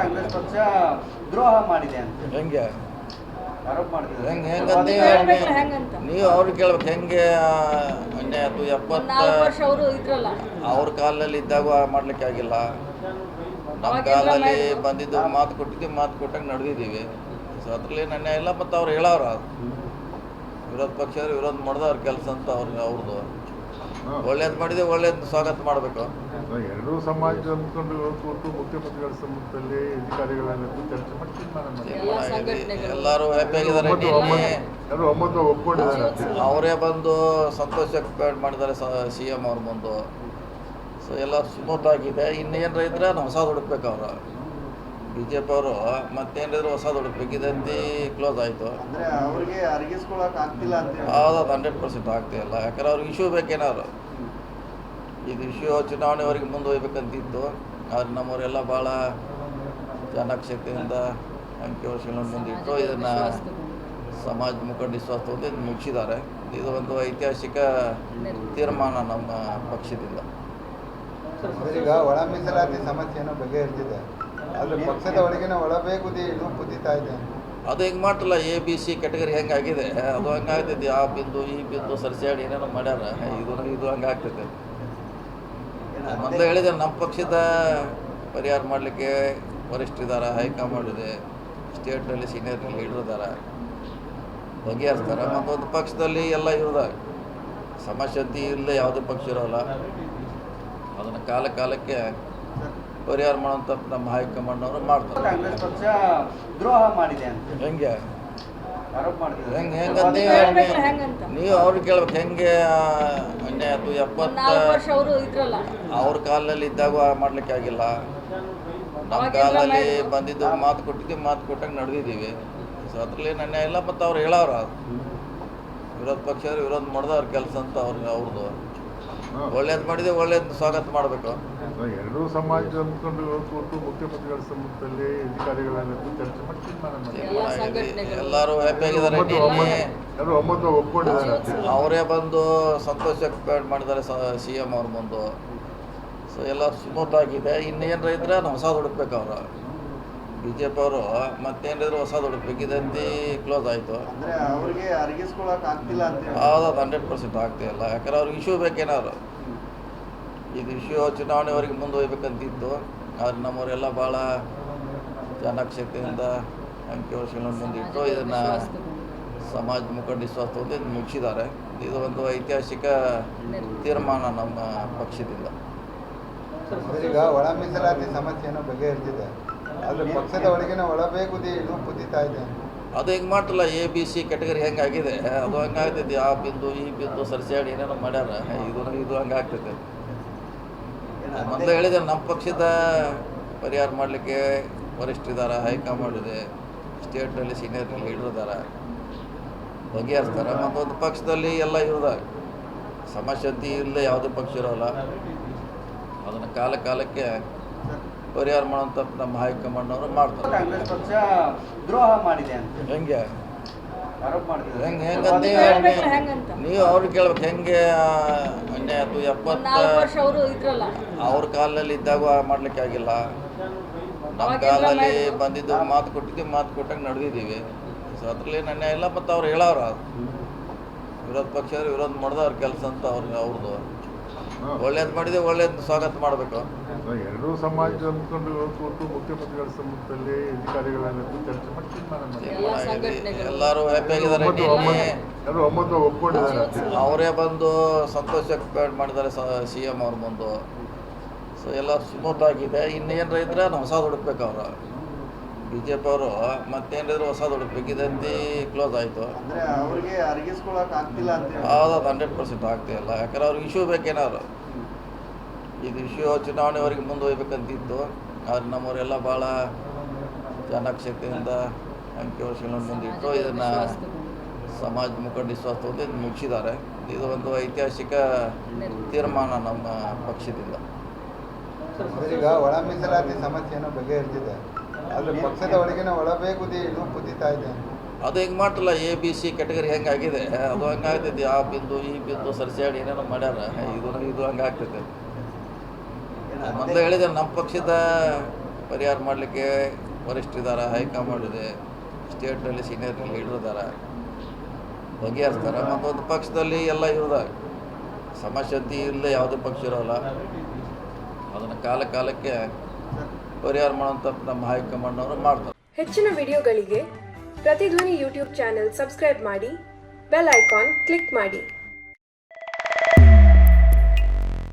ಕಾಂಗ್ರೆಸ್ ಪಕ್ಷ ದ್ರೋಹ ಮಾಡಿದೆ ಅಂತ ಹೆಂಗೆ ಆರೋಪ ಮಾಡ್ತಿದ್ದಾರೆ. ಹೆಂಗೆ ಹೆಂಗಂತ ನೀವು ಅವ್ರಿಗೆ ಕೇಳ್ಬೇಕು ಹೆಂಗೆ ಅನ್ಯಾಯ ಅದು 70 ಅವ್ರ ಕಾಲದಲ್ಲಿ ಇದ್ದಾಗ ಮಾಡ್ಲಿಕ್ಕೆ ಆಗಿಲ್ಲ. ನಮ್ಮ ಕಾಲದಲ್ಲಿ ಬಂದಿದ್ದು ಮಾತು ಕೊಟ್ಟಿದ್ದೀವಿ, ಮಾತು ಕೊಟ್ಟಂಗೆ ನಡೆದಿದ್ದೀವಿ. ಸೊ ಅದ್ರಲ್ಲಿ ಅನ್ಯಾಯ ಇಲ್ಲ. ಮತ್ತು ಅವ್ರು ಹೇಳೋರು ವಿರೋಧ ಪಕ್ಷದವ್ರು ವಿರೋಧ ಮಾಡಿದ ಅವ್ರ ಕೆಲಸ ಅಂತ ಅವ್ರದ್ದು ಒಳ್ಳೇದು ಮಾಡಿದೆ, ಒಳ್ಳೇದು ಸ್ವಾಗತ ಮಾಡಬೇಕು. ಎರಡೂ ಸಮಾಜ ಅಂದ್ಕೊಂಡು ಕೂತು ಮುಖ್ಯಮಂತ್ರಿಗಳ ಸಮ್ಮುಖದಲ್ಲಿ ಅಧಿಕಾರಿಗಳೆಲ್ಲ ಚರ್ಚೆ ಮಾಡಿ ತೀರ್ಮಾನ ಎಲ್ಲರೂ ಹ್ಯಾಪಿ ಆಗಿದ್ದಾರೆ. ಒಮ್ಮತ ಒಪ್ಕೊಂಡಿದ್ದಾರೆ. ಅವರೇ ಬಂದು ಸಂತೋಷ ವ್ಯಕ್ತ ಮಾಡಿದ್ದಾರೆ CM ಅವ್ರ ಮುಂದೆ. ಸೊ ಎಲ್ಲ ಸ್ಮೂತ್ ಆಗಿದೆ. ಇನ್ನೇನು ಇದ್ರೆ ನಾವು ಹೊಸದು ಹುಡುಕ್ಬೇಕು. ಅವರು BJP ಅವರು ಮತ್ತೇನಿದ್ರು ಹೊಸದು ಹುಡುಕ್ಬೇಕು. ಇದಂತೆ ಕ್ಲೋಸ್ ಆಯಿತು. ಅವ್ರಿಗೆ ಅರಗಿಸ್ಕೊಳಕ್ ಆಗ್ತಿಲ್ಲ ಅಂತ ಹೌದು, 100% ಆಗ್ತಿಲ್ಲ. ಯಾಕಂದ್ರೆ ಅವ್ರಿಗೆ ಇಶ್ಯೂ ಬೇಕೇನಾದ್ರು. ಇದು ಇಶ್ಯೂ ಚುನಾವಣೆವರೆಗೆ ಮುಂದುವಯ್ಬೇಕಂತಿತ್ತು. ಆದರೆ ನಮ್ಮವರೆಲ್ಲ ಭಾಳ ಚಾಣಾಕ್ಷತೆಯಿಂದ ಅಂಕಿಅಂಶಗಳನ್ನು ಮುಂದಿಟ್ಟು ಇದನ್ನು ಸಮಾಜ ಮುಖಂಡ ವಿಶ್ವಾಸ ತಗೊಂಡು ಇದು ಮುಗಿಸಿದ್ದಾರೆ. ಇದು ಒಂದು ಐತಿಹಾಸಿಕ ತೀರ್ಮಾನ ನಮ್ಮ ಪಕ್ಷದಿಂದ. ಈಗ ಒಳ ಮೀಸಲಾತಿ ಸಮಸ್ಯೆಯನ್ನು ಬಗೆಹರಿಸಿದೆ. ಆದರೆ ಪಕ್ಷದ ಒಳಗಿನ ಒಳಬೇಗುದಿ ಇನ್ನೂ ಕುದೀತಾ ಇದೆ. ಅದು ಹೆಂಗೆ ಮಾಡ್ರಲ್ಲ, ABC ಕ್ಯಾಟಗರಿ ಹೆಂಗಾಗಿದೆ ಅದು ಹಂಗಾಗ್ತೈತಿ. ಆ ಬಿಂದು ಈ ಬಿಂದು ಸರಿಸಾಡಿ ಏನೇನೋ ಮಾಡ್ಯಾರ. ಇದು ಹಂಗಾಗ್ತೈತೆ. ಮೊದಲು ಹೇಳಿದೆ, ನಮ್ಮ ಪಕ್ಷದ ಪರಿಹಾರ ಮಾಡಲಿಕ್ಕೆ ವರಿಷ್ಠರಿದ್ದಾರೆ, ಹೈಕಮಾಂಡ್ ಇದೆ, ಸ್ಟೇಟ್ನಲ್ಲಿ ಸೀನಿಯರ್ ಲೀಡರ್ ಇದ್ದಾರೆ, ಬಗೆಹರಿಸ್ತಾರೆ. ಮತ್ತೊಂದು ಪಕ್ಷದಲ್ಲಿ ಎಲ್ಲ ಇರೋದಾಗ ಸಮಶಕ್ತಿ ಇಲ್ಲದೆ ಯಾವುದೇ ಪಕ್ಷ ಇರೋಲ್ಲ. ಅದನ್ನು ಕಾಲಕ್ಕೆ ಪರಿಹಾರ ಮಾಡೋಂಥ ನಮ್ಮ ಹೈಕಮಾಂಡ್ನವರು ಮಾಡ್ತಾರೆ. ಕಾಂಗ್ರೆಸ್ ಪಕ್ಷ ದ್ರೋಹ ಮಾಡಿದೆ ಅಂತ ಹೆಂಗೆ ಆರೋಪ ಮಾಡ್ತಿದ್ದಾರೆ. ಹೆಂಗಂತ ನೀವು ಅವ್ರಿಗೆ ಕೇಳ್ಬೇಕು ಹೆಂಗೆ ಅನ್ಯಾಯ ಅದು 70 ಅವ್ರ ಕಾಲದಲ್ಲಿ ಇದ್ದಾಗ ಮಾಡ್ಲಿಕ್ಕೆ ಆಗಿಲ್ಲ. ನಮ್ಮ ಕಾಲದಲ್ಲಿ ಬಂದಿದ್ದು ಮಾತು ಕೊಟ್ಟಿದ್ದೀವಿ, ಮಾತು ಕೊಟ್ಟಂಗೆ ನಡೆದಿದ್ದೀವಿ. ಸೊ ಅದ್ರಲ್ಲಿ ಅನ್ಯಾಯ ಇಲ್ಲ. ಮತ್ತು ಅವ್ರು ಹೇಳೋರು ವಿರೋಧ ಪಕ್ಷದವ್ರು ವಿರೋಧ ಮಾಡಿದ ಅವ್ರ ಕೆಲಸ ಅಂತ ಅವ್ರದ್ದು ಒಳ್ಳೇದು ಮಾಡಿದೆ, ಒಳ್ಳೇದು ಸ್ವಾಗತ ಮಾಡಬೇಕು. ಎರಡೂ ಸಮಾಜ ಅಂದ್ಕೊಂಡು ಕೂತು ಮುಖ್ಯಮಂತ್ರಿಗಳ ಸಮ್ಮುಖದಲ್ಲಿ ಅಧಿಕಾರಿಗಳೆಲ್ಲ ಚರ್ಚೆ ಮಾಡಿ ತೀರ್ಮಾನ ಎಲ್ಲರೂ ಹ್ಯಾಪಿ ಆಗಿದ್ದಾರೆ. ಒಮ್ಮತ ಒಪ್ಕೊಂಡಿದ್ದಾರೆ. ಅವರೇ ಬಂದು ಸಂತೋಷ ವ್ಯಕ್ತ ಮಾಡಿದ್ದಾರೆ CM ಅವ್ರ ಮುಂದೆ. ಸೊ ಎಲ್ಲ ಸ್ಮೂತ್ ಆಗಿದೆ. ಇನ್ನೇನು ಇದ್ರೆ ನಾವು ಹೊಸದು ಹುಡುಕ್ಬೇಕು. ಅವರು BJP ಅವರು ಮತ್ತೇನಿದ್ರು ಹೊಸದು ಹುಡುಕ್ಬೇಕು. ಇದಂತೆ ಕ್ಲೋಸ್ ಆಯಿತು. ಅವ್ರಿಗೆ ಅರಗಿಸ್ಕೊಳಕ್ ಆಗ್ತಿಲ್ಲ ಅಂತ ಹೌದು, 100% ಆಗ್ತಿಲ್ಲ. ಯಾಕಂದ್ರೆ ಅವ್ರಿಗೆ ಇಶ್ಯೂ ಬೇಕೇನಾದ್ರು. ಇದು ಇಶ್ಯೂ ಚುನಾವಣೆವರೆಗೆ ಮುಂದುವಯ್ಬೇಕಂತಿತ್ತು. ಆದರೆ ನಮ್ಮವರೆಲ್ಲ ಭಾಳ ಚಾಣಾಕ್ಷತೆಯಿಂದ ಅಂಕಿಅಂಶಗಳನ್ನು ಮುಂದಿಟ್ಟು ಇದನ್ನು ಸಮಾಜ ಮುಖಂಡ ವಿಶ್ವಾಸ ತಗೊಂಡು ಇದು ಮುಗಿಸಿದ್ದಾರೆ. ಇದು ಒಂದು ಐತಿಹಾಸಿಕ ತೀರ್ಮಾನ ನಮ್ಮ ಪಕ್ಷದಿಂದ. ಈಗ ಒಳ ಮೀಸಲಾತಿ ಸಮಸ್ಯೆಯನ್ನು ಬಗೆಹರಿಸಿದೆ. ಆದರೆ ಪಕ್ಷದ ಒಳಗಿನ ಒಳಬೇಗುದಿ ಇನ್ನೂ ಕುದೀತಾ ಇದೆ. ಅದು ಹೆಂಗೆ ಮಾಡ್ರಲ್ಲ, ABC ಕ್ಯಾಟಗರಿ ಹೆಂಗಾಗಿದೆ ಅದು ಹಂಗಾಗ್ತೈತಿ. ಆ ಬಿಂದು ಈ ಬಿಂದು ಸರಿಸಾಡಿ ಏನೇನೋ ಮಾಡ್ಯಾರ. ಇದು ಹಂಗಾಗ್ತೈತೆ. ಮೊದಲು ಹೇಳಿದೆ, ನಮ್ಮ ಪಕ್ಷದ ಪರಿಹಾರ ಮಾಡಲಿಕ್ಕೆ ವರಿಷ್ಠರಿದ್ದಾರೆ, ಹೈಕಮಾಂಡ್ ಇದೆ, ಸ್ಟೇಟ್ನಲ್ಲಿ ಸೀನಿಯರ್ ಲೀಡರ್ ಇದ್ದಾರೆ, ಬಗೆಹರಿಸ್ತಾರೆ. ಮತ್ತೊಂದು ಪಕ್ಷದಲ್ಲಿ ಎಲ್ಲ ಇರೋದಾಗ ಸಮಶಕ್ತಿ ಇಲ್ಲದೆ ಯಾವುದೇ ಪಕ್ಷ ಇರೋಲ್ಲ. ಅದನ್ನು ಕಾಲಕ್ಕೆ ಪರಿಹಾರ ಮಾಡೋಂಥ ನಮ್ಮ ಹೈಕಮಾಂಡ್ನವರು ಮಾಡ್ತಾರೆ. ಕಾಂಗ್ರೆಸ್ ಪಕ್ಷ ದ್ರೋಹ ಮಾಡಿದೆ ಅಂತ ಹೆಂಗೆ ಆರೋಪ ಮಾಡ್ತಿದ್ದಾರೆ. ಹೆಂಗಂತ ನೀವು ಅವ್ರಿಗೆ ಕೇಳ್ಬೇಕು ಹೆಂಗೆ ಅನ್ಯಾಯ ಅದು 70 ಅವ್ರ ಕಾಲದಲ್ಲಿ ಇದ್ದಾಗ ಮಾಡ್ಲಿಕ್ಕೆ ಆಗಿಲ್ಲ. ನಮ್ಮ ಕಾಲದಲ್ಲಿ ಬಂದಿದ್ದು ಮಾತು ಕೊಟ್ಟಿದ್ದೀವಿ, ಮಾತು ಕೊಟ್ಟಂಗೆ ನಡೆದಿದ್ದೀವಿ. ಸೊ ಅದ್ರಲ್ಲಿ ಅನ್ಯಾಯ ಇಲ್ಲ. ಮತ್ತು ಅವ್ರು ಹೇಳೋರು ವಿರೋಧ ಪಕ್ಷದವ್ರು ವಿರೋಧ ಮಾಡಿದ ಅವ್ರ ಕೆಲಸ ಅಂತ ಅವ್ರದ್ದು ಒಳ್ಳೇದು ಮಾಡಿದೆ, ಒಳ್ಳೇದು ಸ್ವಾಗತ ಮಾಡಬೇಕು. ಎರಡೂ ಸಮಾಜ ಅಂದ್ಕೊಂಡು ಕೂತು ಮುಖ್ಯಮಂತ್ರಿಗಳ ಸಮ್ಮುಖದಲ್ಲಿ ಅಧಿಕಾರಿಗಳೆಲ್ಲ ಚರ್ಚೆ ಮಾಡಿ ತೀರ್ಮಾನ ಎಲ್ಲರೂ ಹ್ಯಾಪಿ ಆಗಿದ್ದಾರೆ. ಒಮ್ಮತ ಒಪ್ಕೊಂಡಿದ್ದಾರೆ. ಅವರೇ ಬಂದು ಸಂತೋಷ ವ್ಯಕ್ತ ಮಾಡಿದ್ದಾರೆ CM ಅವ್ರ ಮುಂದೆ. ಸೊ ಎಲ್ಲ ಸ್ಮೂತ್ ಆಗಿದೆ. ಇನ್ನೇನು ಇದ್ರೆ ನಾವು ಹೊಸದು ಹುಡುಕ್ಬೇಕು. ಅವರು BJP ಅವರು ಮತ್ತೇನಿದ್ರು ಹೊಸದು ಹುಡುಕ್ಬೇಕು. ಇದಂತೆ ಕ್ಲೋಸ್ ಆಯಿತು. ಅವ್ರಿಗೆ ಅರಗಿಸ್ಕೊಳಕ್ ಆಗ್ತಿಲ್ಲ ಅಂತ ಹೌದು, 100% ಆಗ್ತಿಲ್ಲ. ಯಾಕಂದ್ರೆ ಅವ್ರಿಗೆ ಇಶ್ಯೂ ಬೇಕೇನಾದ್ರು. ಇದು ಇಶ್ಯೂ ಚುನಾವಣೆವರೆಗೆ ಮುಂದುವಯ್ಬೇಕಂತಿತ್ತು. ಆದರೆ ನಮ್ಮವರೆಲ್ಲ ಭಾಳ ಚಾಣಾಕ್ಷತೆಯಿಂದ ಅಂಕಿಅಂಶಗಳನ್ನು ಮುಂದಿಟ್ಟು ಇದನ್ನು ಸಮಾಜ ಮುಖಂಡ ವಿಶ್ವಾಸ ತಗೊಂಡು ಇದು ಮುಗಿಸಿದ್ದಾರೆ. ಇದು ಒಂದು ಐತಿಹಾಸಿಕ ತೀರ್ಮಾನ ನಮ್ಮ ಪಕ್ಷದಿಂದ. ಈಗ ಒಳ ಮೀಸಲಾತಿ ಸಮಸ್ಯೆಯನ್ನು ಬಗೆಹರಿಸಿದೆ. ಆದರೆ ಪಕ್ಷದ ಒಳಗಿನ ಒಳಬೇಗುದಿ ಇನ್ನೂ ಕುದೀತಾ ಇದೆ. ಅದು ಹೆಂಗೆ ಮಾಡ್ರಲ್ಲ, ABC ಕ್ಯಾಟಗರಿ ಹೆಂಗಾಗಿದೆ ಅದು ಹಂಗಾಗ್ತೈತಿ. ಆ ಬಿಂದು ಈ ಬಿಂದು ಸರಿಸಾಡಿ ಏನೇನೋ ಮಾಡ್ಯಾರ. ಇದು ಹಂಗಾಗ್ತೈತೆ. ಮೊದಲು ಹೇಳಿದೆ, ನಮ್ಮ ಪಕ್ಷದ ಪರಿಹಾರ ಮಾಡಲಿಕ್ಕೆ ವರಿಷ್ಠರಿದ್ದಾರೆ, ಹೈಕಮಾಂಡ್ ಇದೆ, ಸ್ಟೇಟ್ನಲ್ಲಿ ಸೀನಿಯರ್ ಲೀಡರ್ ಇದ್ದಾರೆ, ಬಗೆಹರಿಸ್ತಾರೆ. ಮತ್ತೊಂದು ಪಕ್ಷದಲ್ಲಿ ಎಲ್ಲ ಇರೋದಾಗ ಸಮಶಕ್ತಿ ಇಲ್ಲದೆ ಯಾವುದೇ ಪಕ್ಷ ಇರೋಲ್ಲ. ಅದನ್ನು ಕಾಲಕ್ಕೆ ಪರಿಹಾರ ಮಾಡುವಂಥ ನಮ್ಮ ಹೈಕಮಾಂಡ್ನವರು ಮಾಡ್ತಾರೆ. ಹೆಚ್ಚಿನ ವಿಡಿಯೋಗಳಿಗೆ ಪ್ರತಿಧ್ವನಿ ಯೂಟ್ಯೂಬ್ ಚಾನೆಲ್ ಸಬ್ಸ್ಕ್ರೈಬ್ ಮಾಡಿ, ಬೆಲ್ ಐಕಾನ್ ಕ್ಲಿಕ್ ಮಾಡಿ.